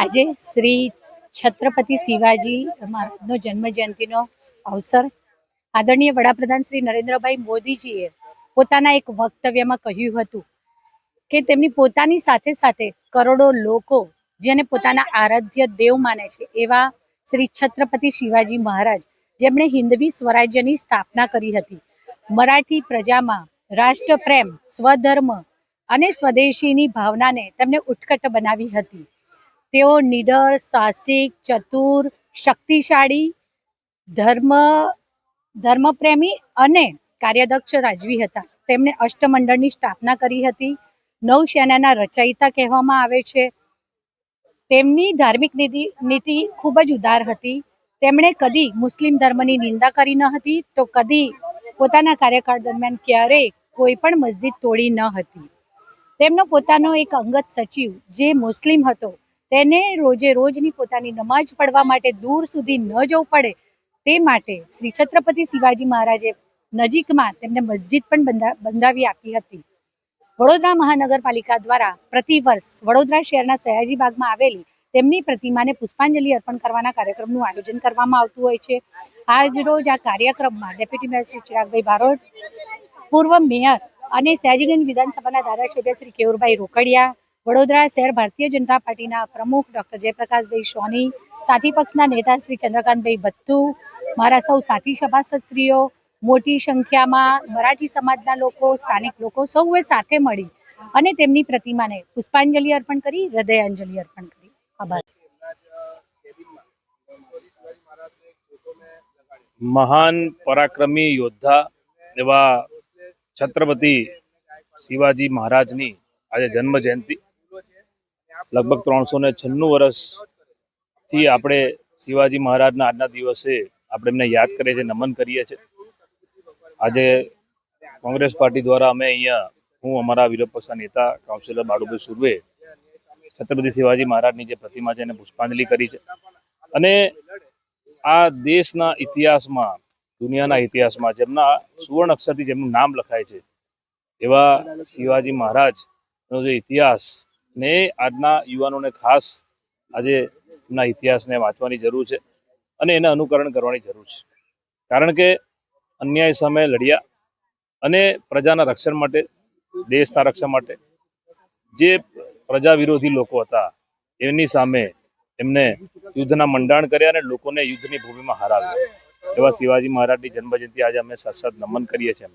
આજે શ્રી છત્રપતિ શિવાજી મહારાજનો જન્મજયંતિનો અવસર આદરણીય વડાપ્રધાન શ્રી નરેન્દ્રભાઈ મોદીજીએ પોતાના એક વક્તવ્યમાં કહ્યું હતું કે તેમની પોતાની સાથે સાથે કરોડો લોકો જેને પોતાના આરાધ્ય દેવ માને છે એવા શ્રી છત્રપતિ શિવાજી મહારાજ જેમણે હિન્દવી સ્વરાજ્યની સ્થાપના કરી હતી, મરાઠી પ્રજામાં રાષ્ટ્રપ્રેમ, સ્વધર્મ અને સ્વદેશીની ભાવનાને તેમને ઉત્કટ બનાવી હતી. તેઓ નીડર, સાહસિક, ચતુર, શક્તિશાળી, ધર્મપ્રેમી અને કાર્યદક્ષ રાજવી હતા. તેમણે અષ્ટમંડળની સ્થાપના કરી હતી. નૌસેનાના રચયિતા કહેવામાં આવે છે. તેમની ધાર્મિક નીતિ ખૂબ જ ઉદાર હતી. તેમણે કદી મુસ્લિમ ધર્મની નિંદા કરી ન હતી, તો કદી પોતાના કાર્યકાળ દરમિયાન ક્યારેય કોઈ પણ મસ્જિદ તોડી ન હતી. તેમનો પોતાનો એક અંગત સચિવ જે મુસ્લિમ હતો, તેને રોજની પોતાની નમાઝ પડવા માટે દૂર સુધી ન જવું પડે તે માટે શ્રી છત્રપતિ શિવાજી મહારાજે નજીકમાં તેમને મસ્જિદ પણ બંધાવી આપી હતી. વડોદરા મહાનગરપાલિકા દ્વારા પ્રતિવર્ષ વડોદરા શહેરના સયાજી બાગમાં આવેલી તેમની પ્રતિમાને પુષ્પાંજલિ અર્પણ કરવાના કાર્યક્રમનું આયોજન કરવામાં આવતું હોય છે. આજ રોજ આ કાર્યક્રમમાં ડેપ્યુટી મેયર શ્રી ચિરાગભાઈ બારોટ, પૂર્વ મેયર અને સયાજીગંજ વિધાનસભાના ધારાસભ્ય શ્રી કેયુરભાઈ રોકડિયા, વડોદરા શહેર ભારતીય જનતા પાર્ટીના પ્રમુખ ડોક્ટર જયપ્રકાશભાઈ સોની, સાથી પક્ષના નેતા શ્રી ચંદ્રકાંતભાઈ ભત્તુ, મારા સૌ સાથી સભાસદશ્રીઓ, મોટી સંખ્યામાં મરાઠી સમાજના લોકો, સ્થાનિક લોકો સૌએ સાથે મળી અને તેમની પ્રતિમાને પુષ્પાંજલિ અર્પણ કરી, હૃદયાંજલિ અર્પણ કરી. આભાર. મહાન પરાક્રમી યોદ્ધા એવા છત્રપતિ શિવાજી મહારાજની આજે જન્મ જયંતિ, લગભગ 396 વર્ષથી આપણે શિવાજી મહારાજના આજના દિવસે આપણે એમને યાદ કરીએ છીએ, નમન કરીએ છીએ. આજે કોંગ્રેસ પાર્ટી દ્વારા અમે અહીંયા, હું, અમારા વિરોધ પક્ષના નેતા કાઉન્સિલર બાળુભાઈ સુરવે છત્રપતિ શિવાજી મહારાજની જે પ્રતિમા છે એને પુષ્પાંજલિ કરી છે. અને આ દેશના ઇતિહાસમાં, દુનિયાના ઇતિહાસમાં જેમના સુવર્ણ અક્ષરથી જેમનું નામ લખાય છે એવા શિવાજી મહારાજનો જે ઇતિહાસ ને આજના યુવાનોને ખાસ આજે એમના ઇતિહાસને વાંચવાની જરૂર છે અને એને અનુકરણ કરવાની જરૂર છે. કારણ કે અન્યાય સામે લડ્યા અને પ્રજાના રક્ષણ માટે, દેશના રક્ષણ માટે જે પ્રજા વિરોધી લોકો હતા એમની સામે એમને યુદ્ધના મંડાણ કર્યા અને લોકોને યુદ્ધની ભૂમિમાં હરાવ્યા. એવા શિવાજી મહારાજની જન્મજયંતિ આજે અમે સતત નમન કરીએ છીએ.